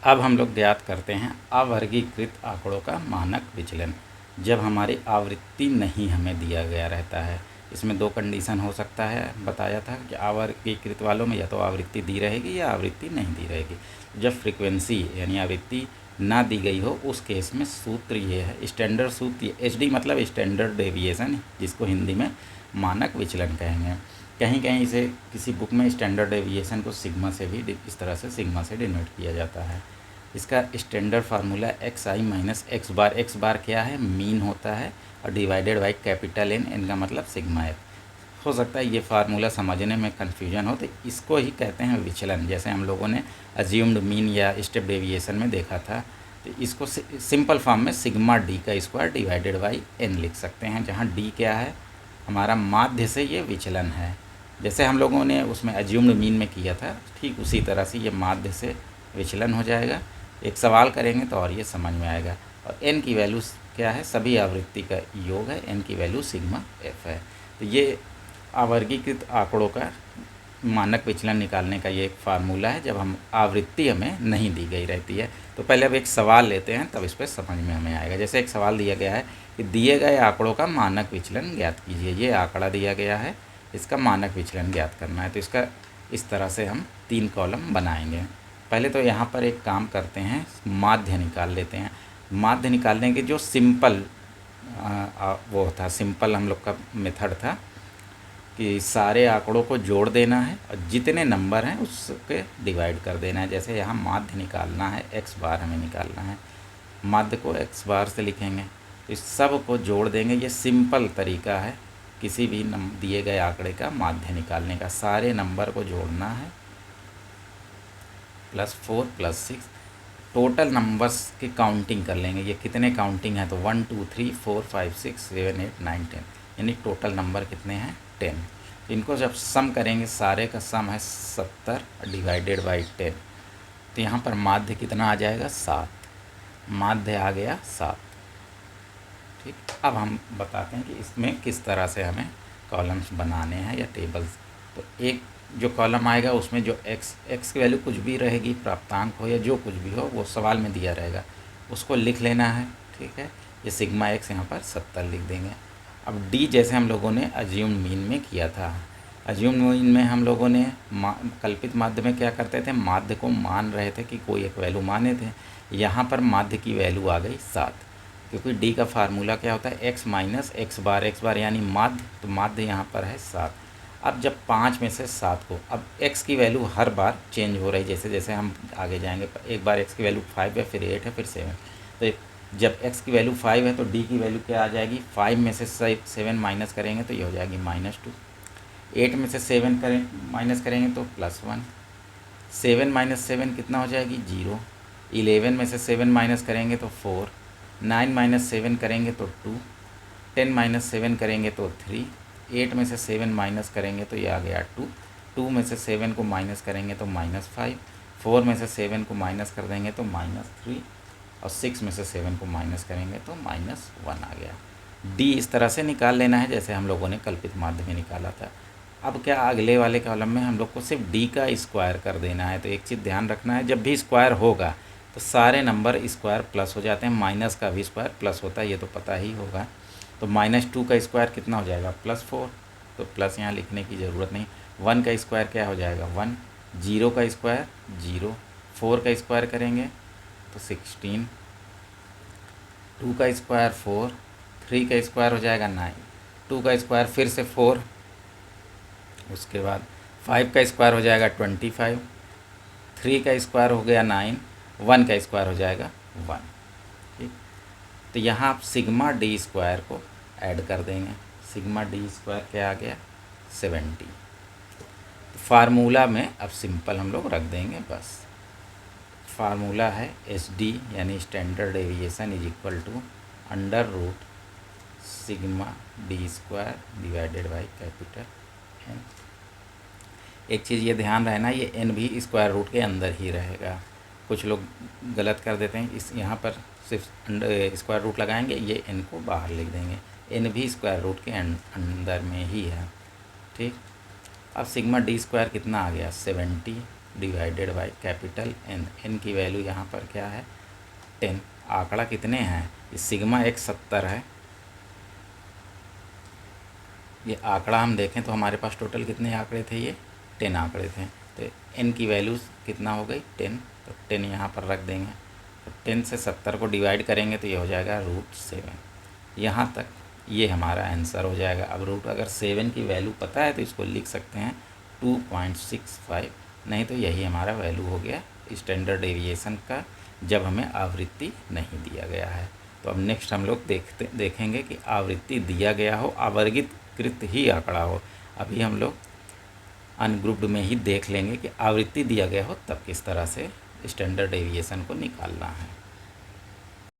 अब हम लोग ज्ञात करते हैं अवर्गीकृत आंकड़ों का मानक विचलन। जब हमारी आवृत्ति नहीं हमें दिया गया रहता है, इसमें दो कंडीशन हो सकता है, बताया था कि अवर्गीकृत वालों में या तो आवृत्ति दी रहेगी या आवृत्ति नहीं दी रहेगी। जब फ्रीक्वेंसी यानी आवृत्ति ना दी गई हो उस केस में सूत्र ये है, स्टैंडर्ड सूत्र एचडी मतलब स्टैंडर्ड डेविएशन, जिसको हिंदी में मानक विचलन कहेंगे। कहीं कहीं इसे किसी बुक में स्टैंडर्ड डेविएशन को सिग्मा से भी इस तरह से सिग्मा से डिनोट किया जाता है। इसका standard formula X I minus X bar क्या है, मीन होता है, और divided by capital N, N का मतलब सिग्मा एफ। हो सकता है ये फार्मूला समझने में कन्फ्यूजन हो, तो इसको ही कहते हैं विचलन। जैसे हम लोगों ने अज्यूम्ड मीन या स्टेप डेविएशन में देखा था, तो इसको सिंपल फॉर्म में सिग्मा डी का स्क्वायर डिवाइडेड बाई एन लिख सकते हैं, जहाँ डी क्या है, हमारा माध्य से ये विचलन है। जैसे हम लोगों ने उसमें अज्यूम्ड मीन में किया था, ठीक उसी तरह से ये माध्य से विचलन हो जाएगा। एक सवाल करेंगे तो और ये समझ में आएगा। और एन की वैल्यू क्या है, सभी आवृत्ति का योग है, एन की वैल्यू सिग्मा एफ है। तो ये अवर्गीकृत आंकड़ों का मानक विचलन निकालने का ये एक फार्मूला है, जब हम आवृत्ति हमें नहीं दी गई रहती है। तो पहले अब एक सवाल लेते हैं, तब इस पर समझ में हमें आएगा। जैसे एक सवाल दिया गया है कि दिए गए आंकड़ों का मानक विचलन ज्ञात कीजिए। ये आंकड़ा दिया गया है, इसका मानक विचलन ज्ञात करना है। तो इसका इस तरह से हम 3 कॉलम बनाएंगे। पहले तो यहाँ पर एक काम करते हैं, माध्य निकाल लेते हैं। माध्य निकालने के जो सिंपल वो था, सिंपल हम लोग का मेथड था कि सारे आंकड़ों को जोड़ देना है और जितने नंबर हैं उसके डिवाइड कर देना है। जैसे यहाँ माध्य निकालना है, एक्स बार हमें निकालना है, माध्य को एक्स बार से लिखेंगे, तो इस सब को जोड़ देंगे। ये सिंपल तरीका है किसी भी दिए गए आंकड़े का माध्य निकालने का। सारे नंबर को जोड़ना है, +4 +6, टोटल नंबर्स की काउंटिंग कर लेंगे। ये कितने काउंटिंग है, तो 1 2 3 4 5 6 7 8 9 10, यानी टोटल नंबर कितने हैं, 10। इनको जब सम करेंगे, सारे का सम है 70 डिवाइडेड बाई 10, तो यहाँ पर माध्य कितना आ जाएगा, 7। माध्य आ गया 7। ठीक, अब हम बताते हैं कि इसमें किस तरह से हमें कॉलम्स बनाने हैं या टेबल्स। तो एक जो कॉलम आएगा उसमें जो एक्स की वैल्यू कुछ भी रहेगी, प्राप्तांक हो या जो कुछ भी हो, वो सवाल में दिया रहेगा, उसको लिख लेना है। ठीक है, ये सिग्मा एक्स यहाँ पर 70 लिख देंगे। अब डी जैसे हम लोगों ने अज्यूम्ड मीन में किया था, अज्यूम्ड मीन में हम लोगों ने कल्पित माध्य में क्या करते थे, माध्य को मान रहे थे कि कोई एक वैल्यू माने थे। यहाँ पर माध्य की वैल्यू आ गई 7, क्योंकि डी का फार्मूला क्या होता है, एक्स माइनस एक्स बार यानी माध्य, तो माध्य यहाँ पर है 7। अब जब 5 में से 7 को, अब x की वैल्यू हर बार चेंज हो रही, जैसे जैसे हम आगे जाएंगे, एक बार x की वैल्यू 5 है, फिर 8 है, फिर 7। तो जब x की वैल्यू 5 है तो d की वैल्यू क्या आ जाएगी, 5 में से 7 माइनस करेंगे तो ये हो जाएगी -2। 8 में से 7 करें माइनस करेंगे तो +1। 7 - 7 कितना हो जाएगी, 0। 11 में से 7 माइनस करेंगे तो 4। 9 - 7 करेंगे तो 2। 10 - 7 करेंगे तो 3। 8 में से 7 माइनस करेंगे तो ये आ गया 2। 2 में से 7 को माइनस करेंगे तो -5। 4 में से 7 को माइनस कर देंगे तो -3, और 6 में से 7 को माइनस करेंगे तो -1 आ गया। डी इस तरह से निकाल लेना है जैसे हम लोगों ने कल्पित माध्य में निकाला था। अब क्या, अगले वाले कॉलम में हम लोग को सिर्फ डी का स्क्वायर कर देना है। तो एक चीज़ ध्यान रखना है, जब भी स्क्वायर होगा तो सारे नंबर स्क्वायर प्लस हो जाते हैं, माइनस का भी स्क्वायर प्लस होता है, ये तो पता ही होगा। तो -2 का स्क्वायर कितना हो जाएगा, +4, तो प्लस यहाँ लिखने की ज़रूरत नहीं। 1 का स्क्वायर क्या हो जाएगा, 1। 0 का स्क्वायर 0। 4 का स्क्वायर करेंगे तो 16। 2 का स्क्वायर 4। 3 का स्क्वायर हो जाएगा 9। 2 का स्क्वायर फिर से 4, उसके बाद 5 का स्क्वायर हो जाएगा 25। 3 का स्क्वायर हो गया 9। 1 का स्क्वायर हो जाएगा 1। ठीक, तो यहाँ आप सिग्मा डी स्क्वायर को ऐड कर देंगे। सिग्मा डी स्क्वायर क्या आ गया, 70। तो फार्मूला में अब सिंपल हम लोग रख देंगे बस। फार्मूला है एस डी यानी standard deviation is equal to √ sigma D square divided by capital N. एक चीज़ ये ध्यान रहना, ये एन भी स्क्वायर रूट के अंदर ही रहेगा। कुछ लोग गलत कर देते हैं, इस यहाँ पर सिर्फ स्क्वायर रूट लगाएंगे, ये एन को बाहर लिख देंगे। एन भी स्क्वायर रूट के अंदर में ही है। ठीक, अब सिग्मा डी स्क्वायर कितना आ गया, 70 divided by capital N. N की वैल्यू यहाँ पर क्या है 10। आंकड़ा कितने हैं, ये सिग्मा एक 70 है। ये आंकड़ा हम देखें तो हमारे पास टोटल कितने आंकड़े थे, ये 10 आंकड़े थे। तो एन की वैल्यू कितना हो गई 10, तो 10 यहाँ पर रख देंगे। तो 10 से 70 को डिवाइड करेंगे तो ये हो जाएगा √7। यहाँ तक ये हमारा आंसर हो जाएगा। अब रूट अगर 7 की वैल्यू पता है तो इसको लिख सकते हैं 2.65, नहीं तो यही हमारा वैल्यू हो गया स्टैंडर्ड डेविएशन का, जब हमें आवृत्ति नहीं दिया गया है। तो अब नेक्स्ट हम लोग देखेंगे कि आवृत्ति दिया गया हो, आवर्गित कृत ही आंकड़ा हो। अभी हम लोग अनग्रुप्ड में ही देख लेंगे कि आवृत्ति दिया गया हो तब किस तरह से स्टैंडर्ड डेविएशन को निकालना है।